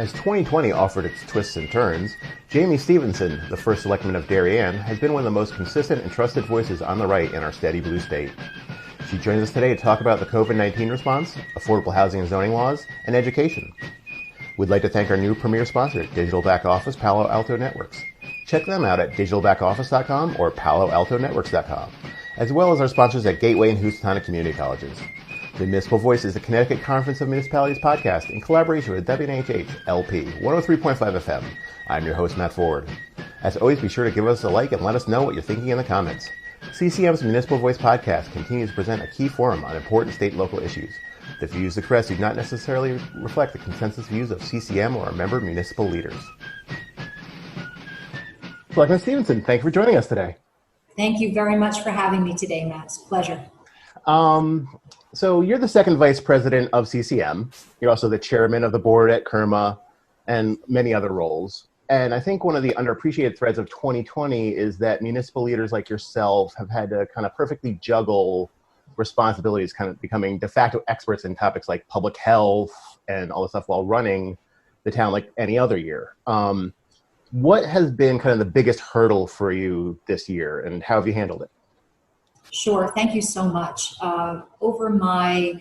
As 2020 offered its twists and turns, Jayme Stevenson, the first Selectman of Darien, has been one of the most consistent and trusted voices on the right in our steady blue state. She joins us today to talk about the COVID-19 response, affordable housing and zoning laws, and education. We'd like to thank our new premier sponsor, Digital Back Office Palo Alto Networks. Check them out at digitalbackoffice.com or paloaltonetworks.com, as well as our sponsors at Gateway and Housatonic Community Colleges. The Municipal Voice is the Connecticut Conference of Municipalities podcast in collaboration with WNHH LP 103.5 FM. I'm your host, Matt Ford. As always, be sure to give us a like and let us know what you're thinking in the comments. CCM's Municipal Voice podcast continues to present a key forum on important state and local issues. The views expressed do not necessarily reflect the consensus views of CCM or our member municipal leaders. Selectman Stevenson, thank you for joining us today. Thank you very much for having me today, Matt. It's a pleasure. So you're the second vice president of CCM. You're also the chairman of the board at KERMA and many other roles. And I think one of the underappreciated threads of 2020 is that municipal leaders like yourself have had to kind of perfectly juggle responsibilities, kind of becoming de facto experts in topics like public health and all this stuff while running the town like any other year. What has been kind of the biggest hurdle for you this year, and how have you handled it? Sure. Thank you so much. Over my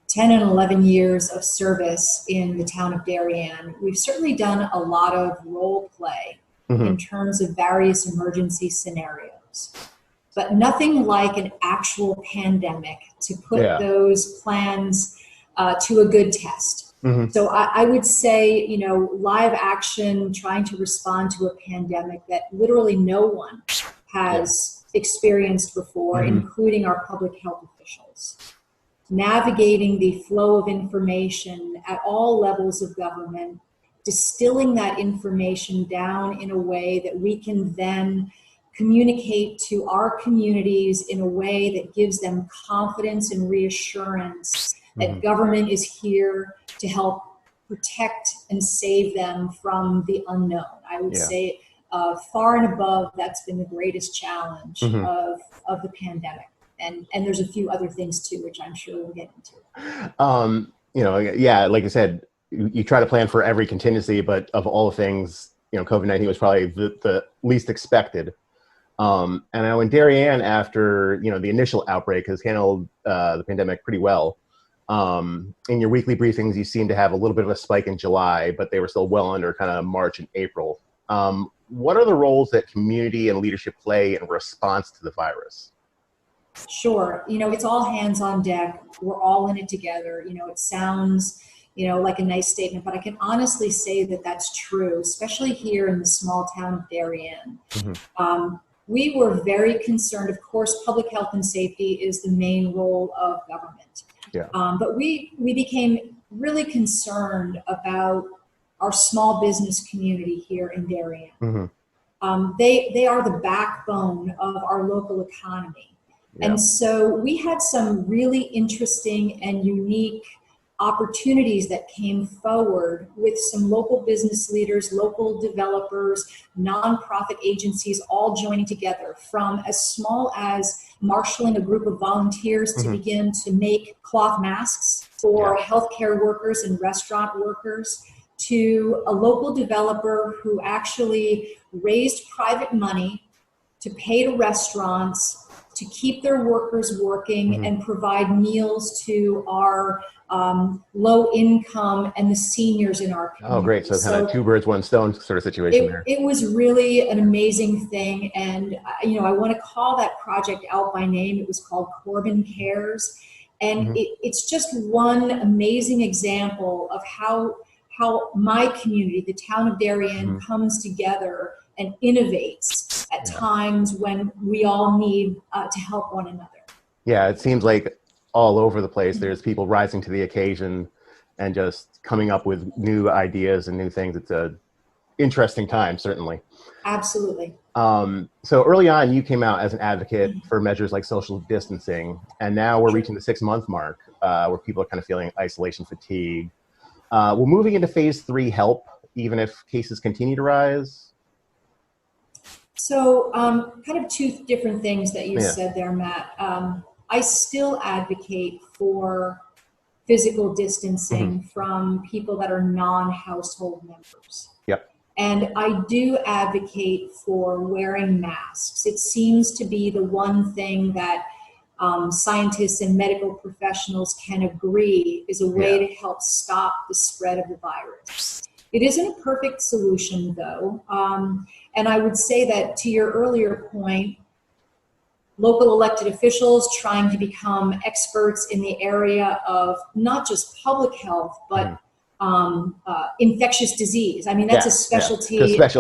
10 and 11 years of service in the town of Darien, we've certainly done a lot of role play in terms of various emergency scenarios, but nothing like an actual pandemic to put those plans to a good test. So I would say, live action, trying to respond to a pandemic that literally no one has experienced before, including our public health officials. Navigating the flow of information at all levels of government, distilling that information down in a way that we can then communicate to our communities in a way that gives them confidence and reassurance that government is here to help protect and save them from the unknown. I would say far and above, that's been the greatest challenge of the pandemic. And there's a few other things too, which I'm sure we'll get into. Like I said, you try to plan for every contingency, but of all the things, COVID-19 was probably the least expected. And I know in Darien, after, the initial outbreak, has handled the pandemic pretty well. In your weekly briefings, you seem to have a little bit of a spike in July, but they were still well under kind of March and April. What are the roles that community and leadership play in response to the virus? Sure. It's all hands on deck. We're all in it together. It sounds, like a nice statement, but I can honestly say that that's true, especially here in the small town of Darien. We were very concerned. Of course, public health and safety is the main role of government. But we became really concerned about our small business community here in Darien. They are the backbone of our local economy. And so we had some really interesting and unique opportunities that came forward with some local business leaders, local developers, nonprofit agencies all joining together, from as small as marshaling a group of volunteers to begin to make cloth masks for healthcare workers and restaurant workers, to a local developer who actually raised private money to pay to restaurants to keep their workers working and provide meals to our low income and the seniors in our community. Oh, great. So kind of two birds, one stone sort of situation there. It was really an amazing thing. And, I want to call that project out by name. It was called Corbin Cares. And it's just one amazing example of how my community, the town of Darien, comes together and innovates at times when we all need to help one another. Yeah, it seems like all over the place, there's people rising to the occasion and just coming up with new ideas and new things. It's a interesting time, certainly. Absolutely. So early on, you came out as an advocate for measures like social distancing, and now we're reaching the 6-month mark where people are kind of feeling isolation fatigue. Will moving into phase 3 help, even if cases continue to rise? So kind of two different things that you said there, Matt. I still advocate for physical distancing from people that are non-household members. Yep. And I do advocate for wearing masks. It seems to be the one thing that scientists and medical professionals can agree is a way to help stop the spread of the virus. It isn't a perfect solution, though. And I would say that, to your earlier point, local elected officials trying to become experts in the area of not just public health, but infectious disease. I mean, that's a specialty,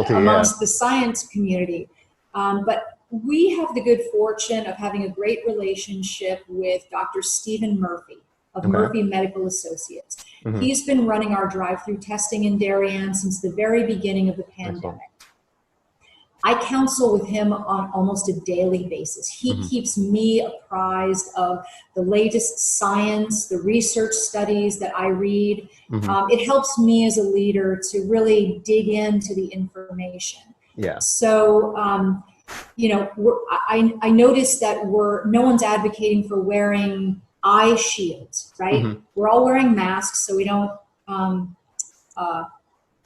amongst the science community. But we have the good fortune of having a great relationship with Dr. Stephen Murphy of Murphy Medical Associates. He's been running our drive-through testing in Darien since the very beginning of the pandemic. I counsel with him on almost a daily basis. He keeps me apprised of the latest science, the research studies that I read. It helps me as a leader to really dig into the information. So, you know, I noticed that no one's advocating for wearing eye shields, right? We're all wearing masks so we don't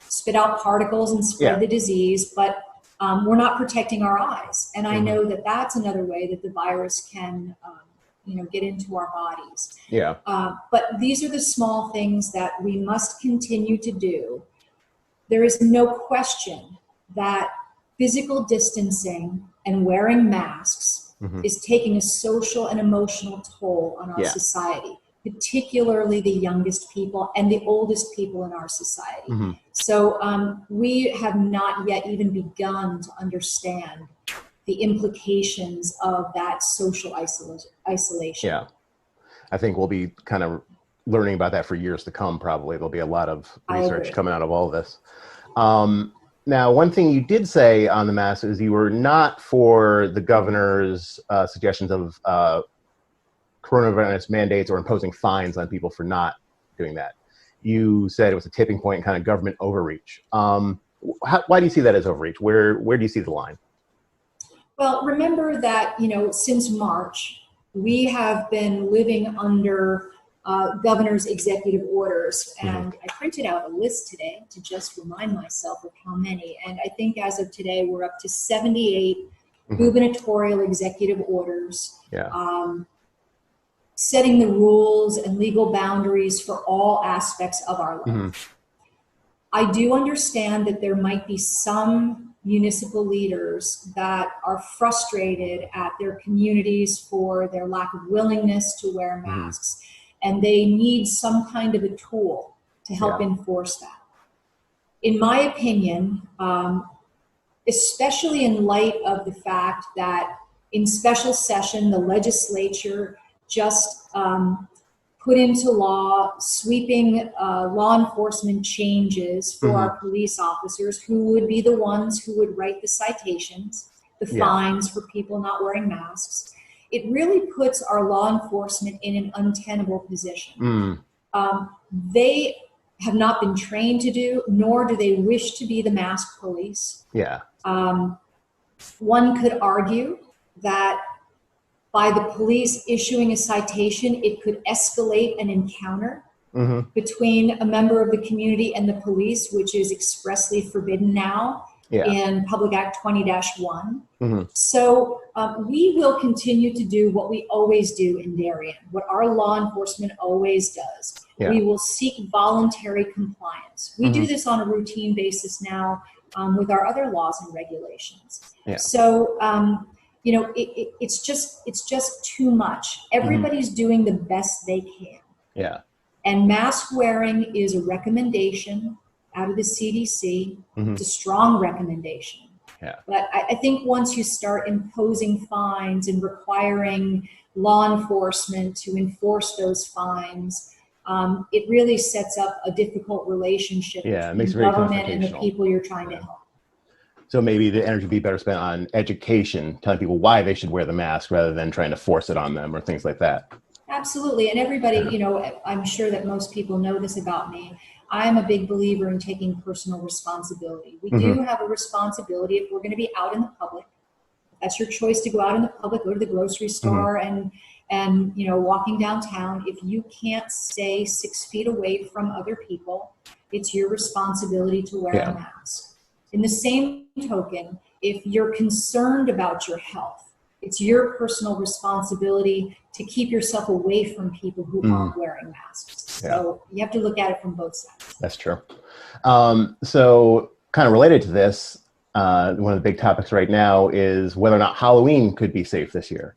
spit out particles and spread the disease, but we're not protecting our eyes. And I know that that's another way that the virus can, you know, get into our bodies. But these are the small things that we must continue to do. There is no question that physical distancing and wearing masks is taking a social and emotional toll on our society, particularly the youngest people and the oldest people in our society. So we have not yet even begun to understand the implications of that social isolation. I think we'll be kind of learning about that for years to come, probably. There'll be a lot of research coming out of all this. Now, one thing you did say on the mask is you were not for the governor's suggestions of coronavirus mandates or imposing fines on people for not doing that. You said it was a tipping point in kind of government overreach. Why do you see that as overreach? Where do you see the line? Well, remember that, you know, since March, we have been living under governor's executive orders. And I printed out a list today to just remind myself of how many. And I think as of today, we're up to 78 gubernatorial executive orders, setting the rules and legal boundaries for all aspects of our life. I do understand that there might be some municipal leaders that are frustrated at their communities for their lack of willingness to wear masks. And they need some kind of a tool to help enforce that. In my opinion, especially in light of the fact that in special session, the legislature just put into law sweeping law enforcement changes for our police officers, who would be the ones who would write the citations, the fines for people not wearing masks. It really puts our law enforcement in an untenable position. They have not been trained to do, nor do they wish to be the mask police. One could argue that by the police issuing a citation, it could escalate an encounter between a member of the community and the police, which is expressly forbidden now in Public Act 20-1. So we will continue to do what we always do in Darien, what our law enforcement always does. We will seek voluntary compliance. We do this on a routine basis now with our other laws and regulations. So, you know, it's just too much. Everybody's doing the best they can. And mask wearing is a recommendation out of the CDC. It's a strong recommendation. But I think once you start imposing fines and requiring law enforcement to enforce those fines, it really sets up a difficult relationship between government and the people you're trying to help. So maybe the energy would be better spent on education, telling people why they should wear the mask rather than trying to force it on them or things like that. Absolutely. And everybody, you know, I'm sure that most people know this about me. I'm a big believer in taking personal responsibility. We do have a responsibility if we're going to be out in the public. That's your choice to go out in the public, go to the grocery store and and, walking downtown, if you can't stay 6 feet away from other people, it's your responsibility to wear a mask. In the same token, if you're concerned about your health, it's your personal responsibility to keep yourself away from people who aren't wearing masks. So you have to look at it from both sides. That's true. So kind of related to this, one of the big topics right now is whether or not Halloween could be safe this year.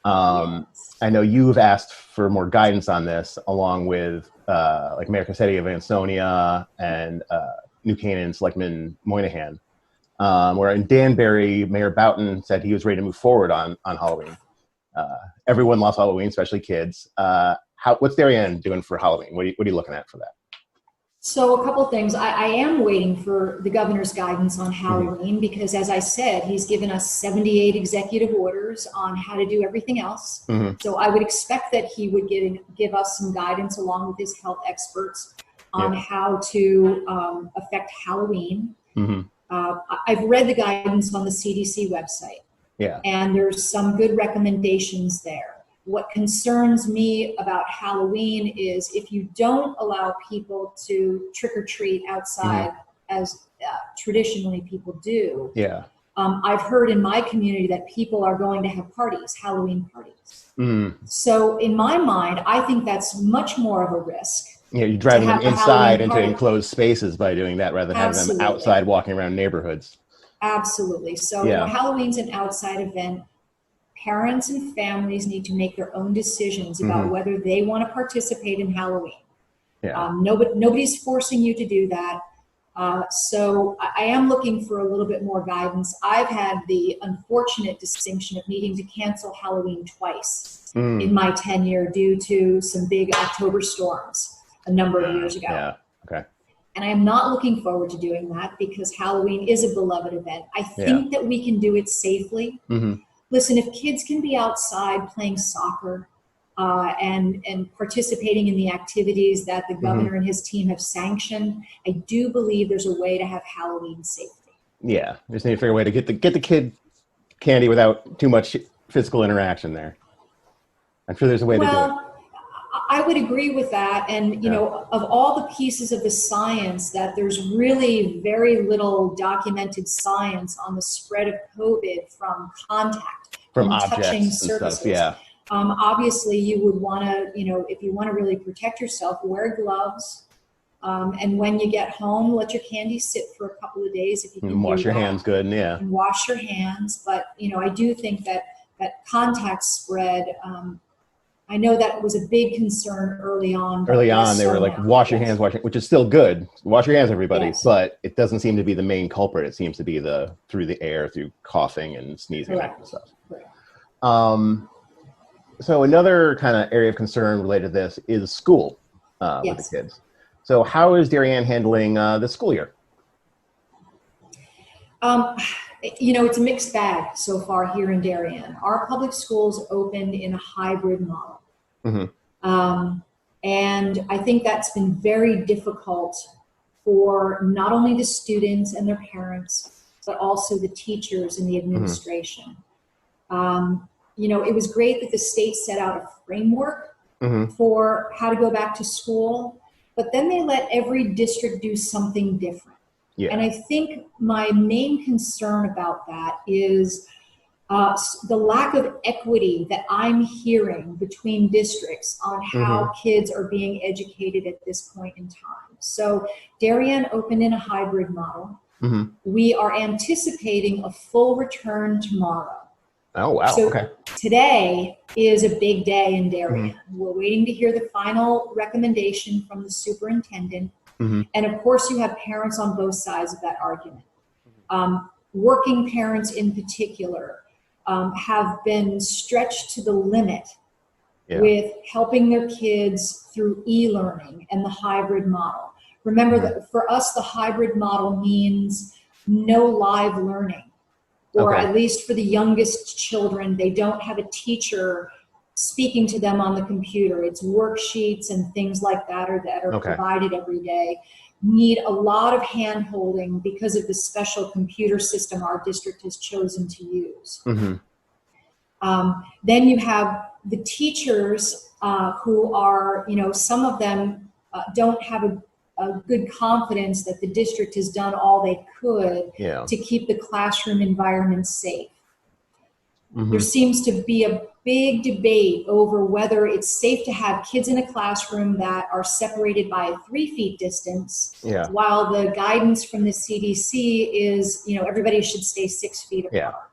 I know you've asked for more guidance on this, along with like Mayor Cassetti of Ansonia and New Canaan Selectman Moynihan. Where in Danbury, Mayor Boughton said he was ready to move forward on Halloween. Everyone loves Halloween, especially kids. What's Darien doing for Halloween? What are you looking at for that? So a couple things. I am waiting for the governor's guidance on Halloween because, as I said, he's given us 78 executive orders on how to do everything else. So I would expect that he would give us some guidance along with his health experts on how to affect Halloween. I've read the guidance on the CDC website, and there's some good recommendations there. What concerns me about Halloween is if you don't allow people to trick or treat outside as traditionally people do. I've heard in my community that people are going to have parties, Halloween parties. So in my mind, I think that's much more of a risk. Yeah, you're driving them inside into enclosed spaces by doing that rather than having them outside walking around neighborhoods. Absolutely. So Halloween's an outside event. Parents and families need to make their own decisions about whether they want to participate in Halloween. Nobody's forcing you to do that. So I am looking for a little bit more guidance. I've had the unfortunate distinction of needing to cancel Halloween twice in my tenure due to some big October storms a number of years ago. And I am not looking forward to doing that because Halloween is a beloved event. I think that we can do it safely. Listen, if kids can be outside playing soccer and participating in the activities that the governor and his team have sanctioned, I do believe there's a way to have Halloween safely. Yeah, just need to figure a way to get the kid candy without too much physical interaction there. I'm sure there's a way to do it. I would agree with that. And, of all the pieces of the science, that there's really very little documented science on the spread of COVID from contact, from touching objects surfaces. And stuff, obviously, you would want to, if you want to really protect yourself, wear gloves. And when you get home, let your candy sit for a couple of days. If you can wash your hands good, and wash your hands. But, I do think that contact spread, I know that was a big concern early on. They were like, wash your hands, which is still good. Wash your hands, everybody. But it doesn't seem to be the main culprit. It seems to be through the air, through coughing and sneezing and stuff. So another kind of area of concern related to this is school with the kids. So how is Darien handling the school year? It's a mixed bag so far here in Darien. Our public schools opened in a hybrid model. And I think that's been very difficult for not only the students and their parents, but also the teachers and the administration. It was great that the state set out a framework for how to go back to school, but then they let every district do something different. And I think my main concern about that is the lack of equity that I'm hearing between districts on how kids are being educated at this point in time. So Darien opened in a hybrid model. We are anticipating a full return tomorrow. Oh, wow. So today is a big day in Darien. We're waiting to hear the final recommendation from the superintendent. And of course, you have parents on both sides of that argument. Working parents in particular have been stretched to the limit with helping their kids through e-learning and the hybrid model. Remember that for us, the hybrid model means no live learning, or at least for the youngest children, they don't have a teacher speaking to them on the computer. It's worksheets and things like that are provided every day. Need a lot of hand-holding because of the special computer system our district has chosen to use. Then you have the teachers who are, some of them don't have a good confidence that the district has done all they could to keep the classroom environment safe. There seems to be a big debate over whether it's safe to have kids in a classroom that are separated by a 3 feet distance, while the guidance from the CDC is, everybody should stay 6 feet apart.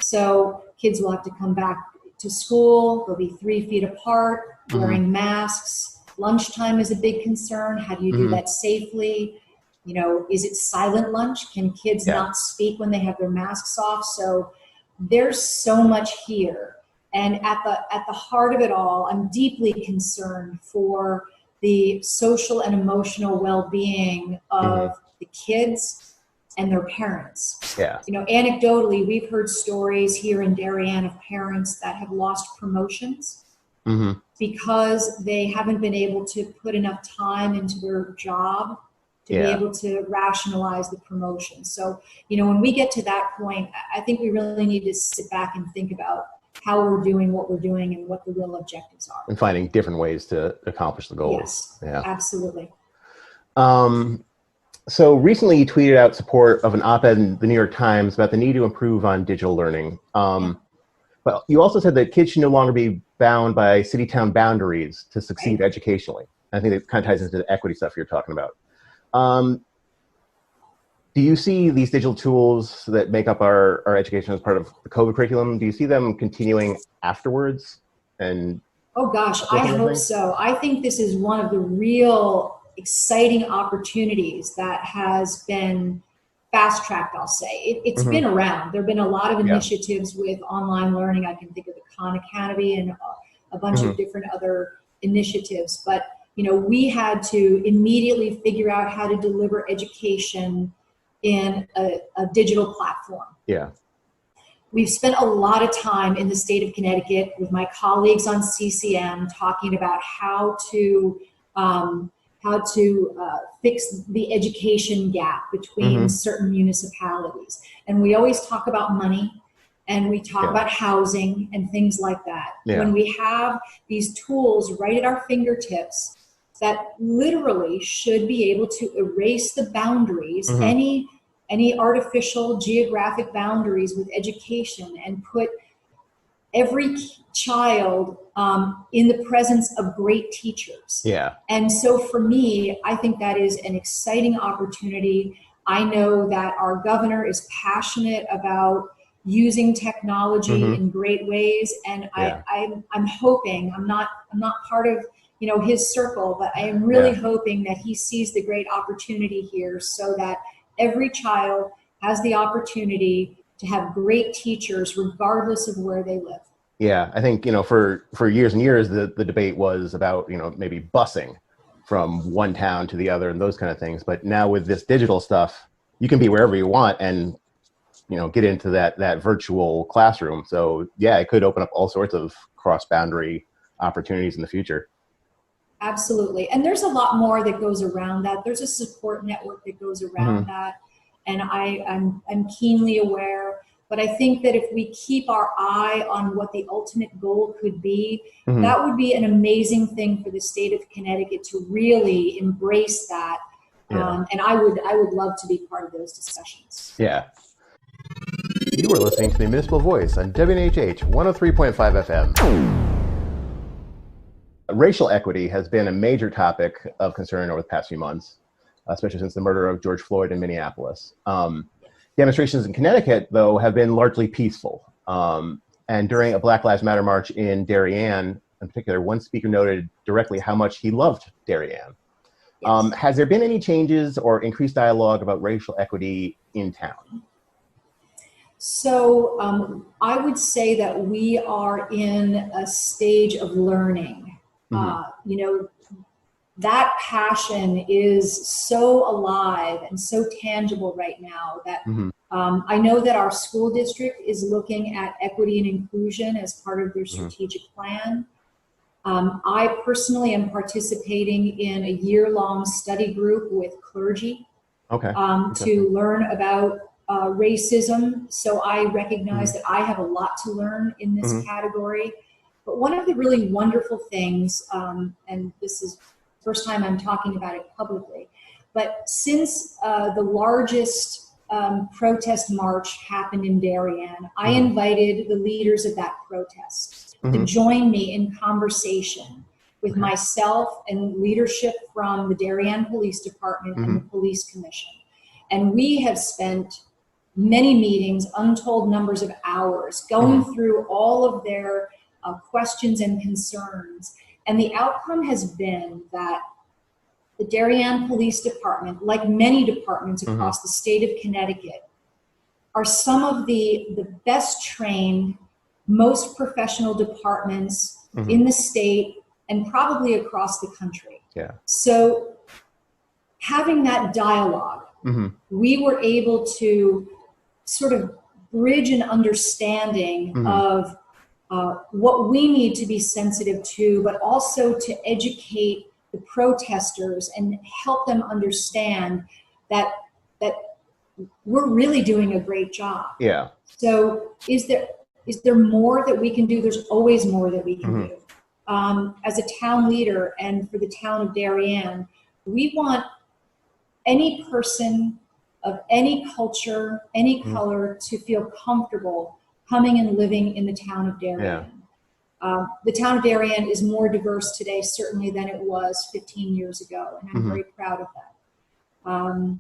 So kids will have to come back to school, they'll be 3 feet apart, wearing masks. Lunchtime is a big concern. How do you do that safely? Is it silent lunch? Can kids not speak when they have their masks off? So there's so much here. And at the heart of it all, I'm deeply concerned for the social and emotional well-being of the kids and their parents. Anecdotally, we've heard stories here in Darien of parents that have lost promotions because they haven't been able to put enough time into their job to be able to rationalize the promotion. So, when we get to that point, I think we really need to sit back and think about how we're doing what we're doing and what the real objectives are. And finding different ways to accomplish the goals. Yes, absolutely. So recently you tweeted out support of an op-ed in the New York Times about the need to improve on digital learning. But you also said that kids should no longer be bound by city-town boundaries to succeed educationally. I think it kind of ties into the equity stuff you're talking about. Do you see these digital tools that make up our education as part of the COVID curriculum? Do you see them continuing afterwards? And oh gosh, I hope so. I think this is one of the real exciting opportunities that has been fast-tracked, I'll say. It's been around. There have been a lot of initiatives with online learning. I can think of the Khan Academy and a bunch of different other initiatives. But, we had to immediately figure out how to deliver education in a digital platform. We've spent a lot of time in the state of Connecticut with my colleagues on CCM talking about how to fix the education gap between certain municipalities. And we always talk about money and we talk about housing and things like that. When we have these tools right at our fingertips that literally should be able to erase the boundaries, any artificial geographic boundaries with education, and put every child in the presence of great teachers. And so for me, I think that is an exciting opportunity. I know that our governor is passionate about using technology in great ways, and I'm hoping, I'm not part of his circle, but I am really hoping that he sees the great opportunity here so that every child has the opportunity to have great teachers regardless of where they live. I think, for years and years, the debate was about, maybe busing from one town to the other and those kind of things. But now with this digital stuff, you can be wherever you want and, get into that virtual classroom. So it could open up all sorts of cross-boundary opportunities in the future. Absolutely. And there's a lot more that goes around that. There's a support network that goes around that. And I'm keenly aware. But I think that if we keep our eye on what the ultimate goal could be, that would be an amazing thing for the state of Connecticut to really embrace that. And I would love to be part of those discussions. You are listening to the Municipal Voice on WNHH 103.5 FM. Racial equity has been a major topic of concern over the past few months, especially since the murder of George Floyd in Minneapolis. Demonstrations in Connecticut, though, have been largely peaceful. And during a Black Lives Matter march in Darien, in particular, one speaker noted directly how much he loved Darien. Has there been any changes or increased dialogue about racial equity in town? So I would say that we are in a stage of learning. That passion is so alive and so tangible right now that I know that our school district is looking at equity and inclusion as part of their strategic plan. I personally am participating in a year-long study group with clergy to learn about racism. So I recognize that I have a lot to learn in this category. But one of the really wonderful things, and this is the first time I'm talking about it publicly, but since the largest protest march happened in Darien, I invited the leaders of that protest to join me in conversation with myself and leadership from the Darien Police Department and the Police Commission. And we have spent many meetings, untold numbers of hours, going through all of their questions and concerns. And the outcome has been that the Darien Police Department, like many departments across the state of Connecticut, are some of the best trained, most professional departments in the state and probably across the country. Yeah. So having that dialogue, we were able to sort of bridge an understanding of what we need to be sensitive to, but also to educate the protesters and help them understand that we're really doing a great job. Yeah. So is there more that we can do? There's always more that we can do. As a town leader and for the town of Darien, we want any person of any culture, any color to feel comfortable coming and living in the town of Darien. Yeah. The town of Darien is more diverse today, certainly, than it was 15 years ago, and I'm very proud of that.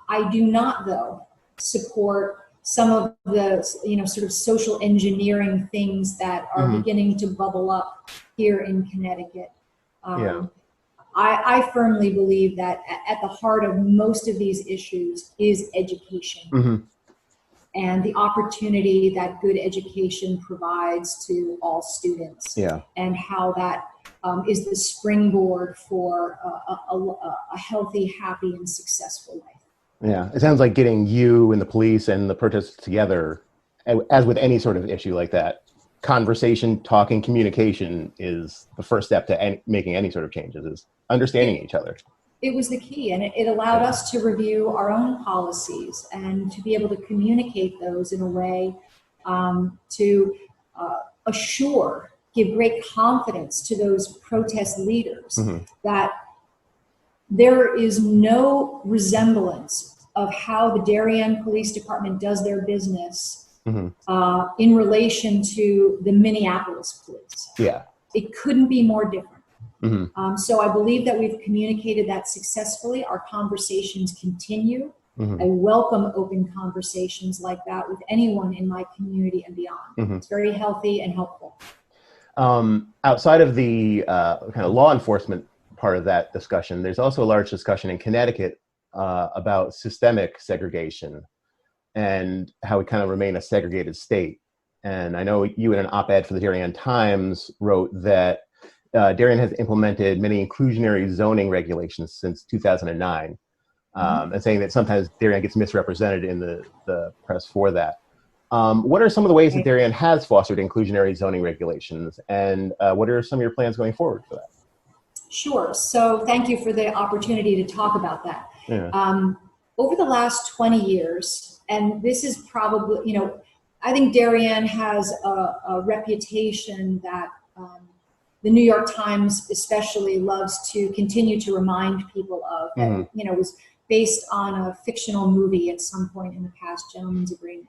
I do not, though, support some of the sort of social engineering things that are beginning to bubble up here in Connecticut. I firmly believe that at the heart of most of these issues is education and the opportunity that good education provides to all students, and how that is the springboard for a healthy, happy, and successful life. Yeah, it sounds like getting you and the police and the protesters together, as with any sort of issue like that, conversation, talking, communication is the first step to making any sort of changes, is understanding each other. It was the key, and it allowed us to review our own policies and to be able to communicate those in a way to give great confidence to those protest leaders that there is no resemblance of how the Darien Police Department does their business in relation to the Minneapolis police. Yeah. It couldn't be more different. So I believe that we've communicated that successfully. Our conversations continue. I welcome open conversations like that with anyone in my community and beyond. It's very healthy and helpful. Outside of the kind of law enforcement part of that discussion, there's also a large discussion in Connecticut about systemic segregation and how we kind of remain a segregated state. And I know you in an op-ed for the Darien Times wrote that Darien has implemented many inclusionary zoning regulations since 2009, and saying that sometimes Darien gets misrepresented in the press for that. What are some of the ways that Darien has fostered inclusionary zoning regulations, and what are some of your plans going forward for that? Sure. So thank you for the opportunity to talk about that. Over the last 20 years, and this is probably, I think Darien has a reputation that the New York Times especially loves to continue to remind people of, that, was based on a fictional movie at some point in the past, Gentleman's Agreement.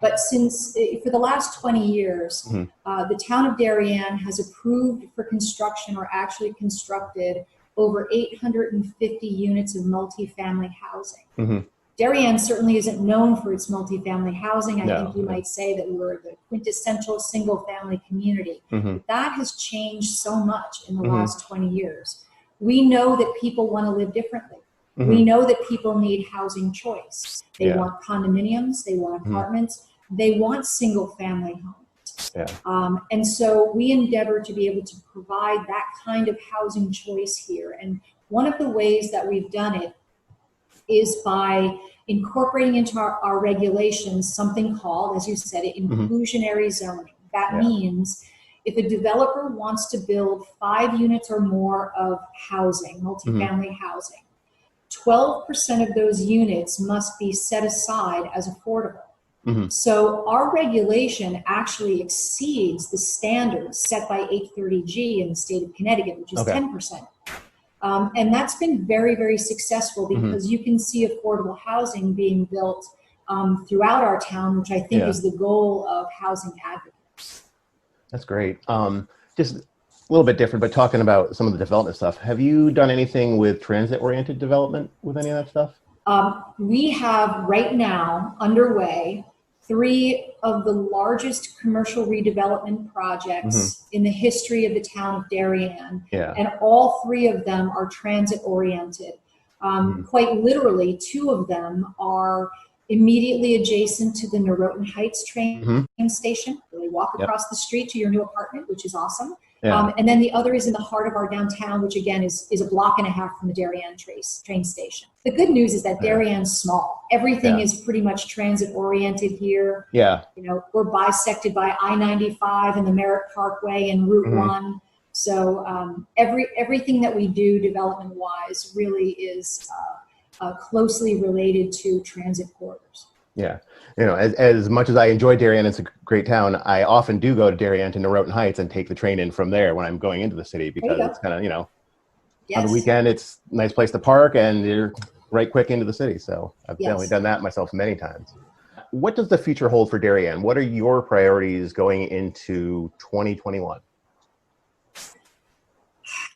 But for the last 20 years, the town of Darien has approved for construction or actually constructed over 850 units of multifamily housing. Darien certainly isn't known for its multifamily housing. I think you might say that we're the quintessential single-family community. That has changed so much in the last 20 years. We know that people want to live differently. We know that people need housing choice. They want condominiums, they want apartments, they want single-family homes. And so we endeavor to be able to provide that kind of housing choice here. And one of the ways that we've done it is by incorporating into our regulations something called, as you said, inclusionary zoning. That means if a developer wants to build 5 units or more of housing, multifamily housing, 12% of those units must be set aside as affordable. Hmm. So our regulation actually exceeds the standards set by 830G in the state of Connecticut, which is Okay. 10%. And that's been very, very successful Hmm. because you can see affordable housing being built throughout our town, which I think Yeah, is the goal of housing advocates. that's great. Just a little bit different, but talking about some of the development stuff. Have you done anything with transit-oriented development with any of that stuff? We have right now underway 3 of the largest commercial redevelopment Hmm. projects in the history of the town of Darien, Yeah. and all 3 of them are transit oriented. Hmm. Quite literally, 2 of them are immediately adjacent to the Norotan Heights train Hmm. station. You walk Yep. across the street to your new apartment, which is awesome. Yeah. And then the other is in the heart of our downtown, which again is a block and a half from the Darien train station. The good news is that Yeah. Darien's small. Everything Yeah. is pretty much transit oriented here. Yeah. You know, we're bisected by I-95 and the Merritt Parkway and Route Hmm. 1. So everything that we do development wise really is closely related to transit corridors. Yeah. As much as I enjoy Darien, it's a great town. I often do go to Darien to Norotan Heights and take the train in from there when I'm going into the city There you because go. it's kind of, on the Yes. weekend, it's a nice place to park and you're right quick into the city. So I've definitely Yes. done that myself many times. What does the future hold for Darien? What are your priorities going into 2021?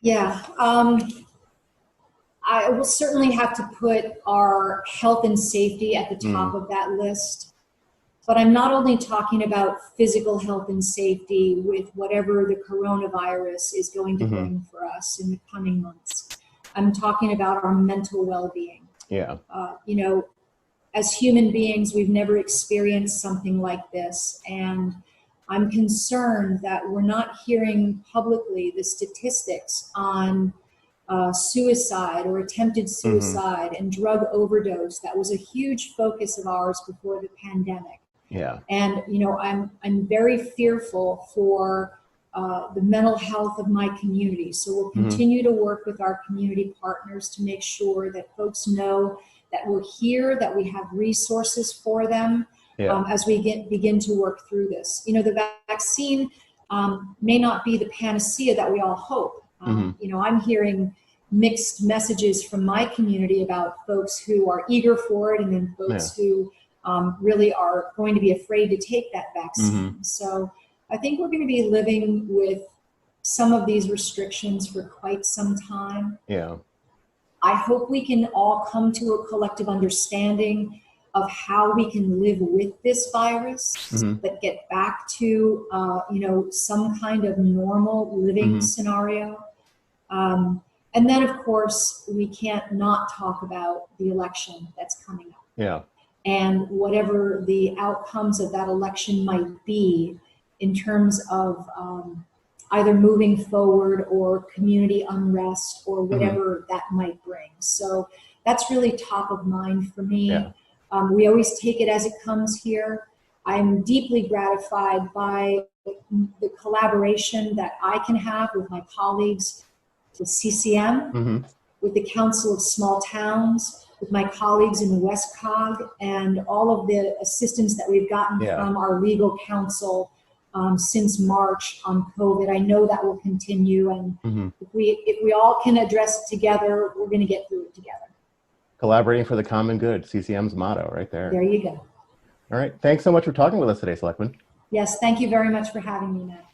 Yeah. I will certainly have to put our health and safety at the top Mm, of that list. But I'm not only talking about physical health and safety with whatever the coronavirus is going to hmm. bring for us in the coming months. I'm talking about our mental well-being. Yeah. You know, as human beings, we've never experienced something like this. And I'm concerned that we're not hearing publicly the statistics on suicide or attempted Hmm. suicide and drug overdose. That was a huge focus of ours before the pandemic. Yeah. And I'm very fearful for the mental health of my community. So we'll Hmm. continue to work with our community partners to make sure that folks know that we're here, that we have resources for them Yeah. as we begin to work through this. You know, the vaccine may not be the panacea that we all hope. Hmm. I'm hearing mixed messages from my community about folks who are eager for it and then Yeah. folks who really are going to be afraid to take that Hmm. vaccine. So I think we're going to be living with some of these restrictions for quite some time. Yeah. I hope we can all come to a collective understanding of how we can live with this virus, Hmm. but get back to some kind of normal living Hmm. scenario. And then, of course, we can't not talk about the election that's coming up. Yeah. And whatever the outcomes of that election might be in terms of either moving forward or community unrest or Hmm. whatever that might bring. So that's really top of mind for me. Yeah. We always take it as it comes here. I'm deeply gratified by the collaboration that I can have with my colleagues with CCM, Hmm. with the Council of Small Towns, with my colleagues in the West Cog, and all of the assistance that we've gotten Yeah. from our legal counsel since March on COVID. I know that will continue, and Hmm. if we all can address it together, we're going to get through it together. Collaborating for the common good, CCM's motto right there. There you go. All right. Thanks so much for talking with us today, Selectman. Yes, thank you very much for having me, Matt.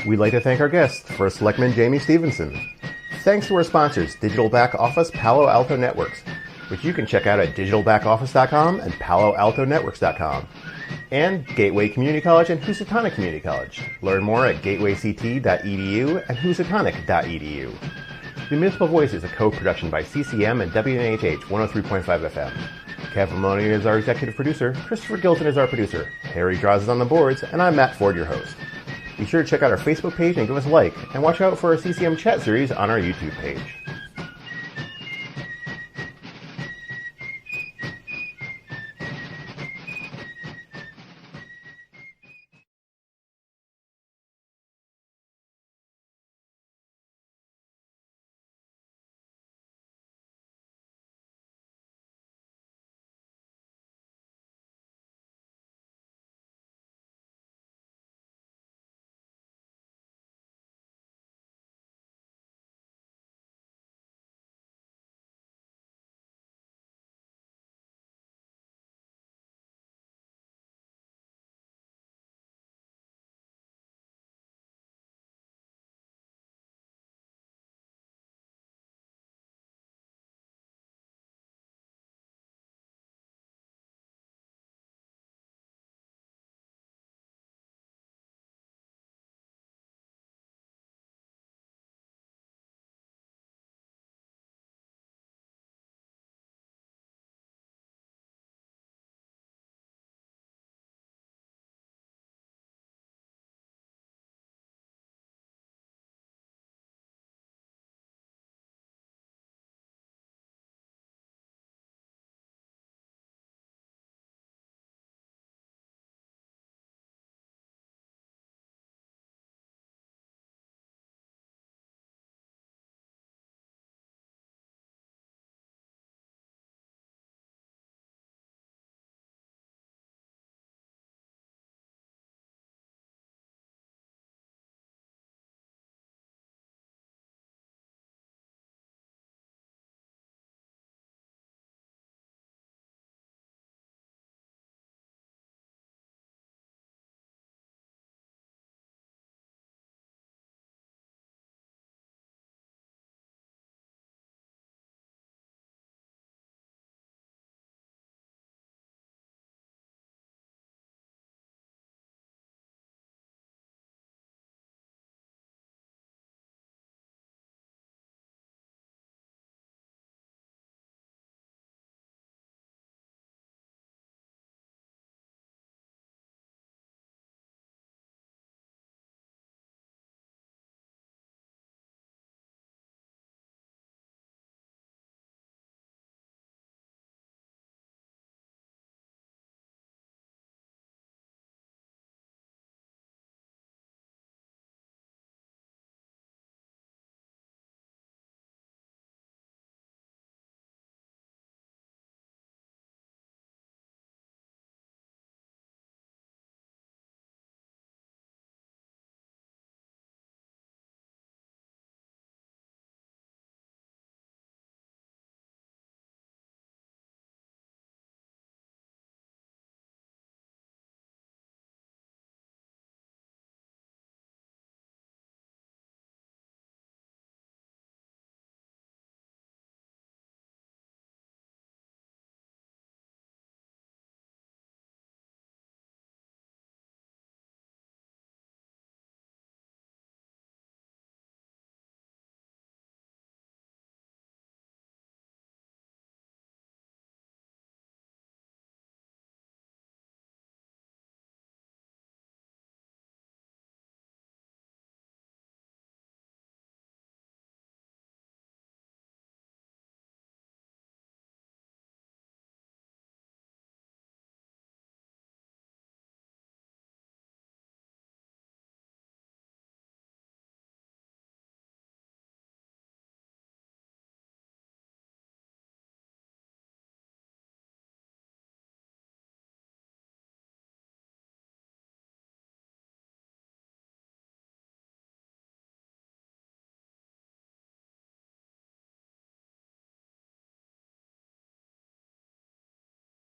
We'd like to thank our guest, First Selectman Jayme Stevenson. Thanks to our sponsors, Digital Back Office Palo Alto Networks, which you can check out at digitalbackoffice.com and paloaltonetworks.com, and Gateway Community College and Housatonic Community College. Learn more at gatewayct.edu and housatonic.edu. The Municipal Voice is a co-production by CCM and WNHH 103.5 FM. Kevin Maloney is our executive producer, Christopher Gilson is our producer, Harry Draws is on the boards, and I'm Matt Ford, your host. Be sure to check out our Facebook page and give us a like, and watch out for our CCM chat series on our YouTube page.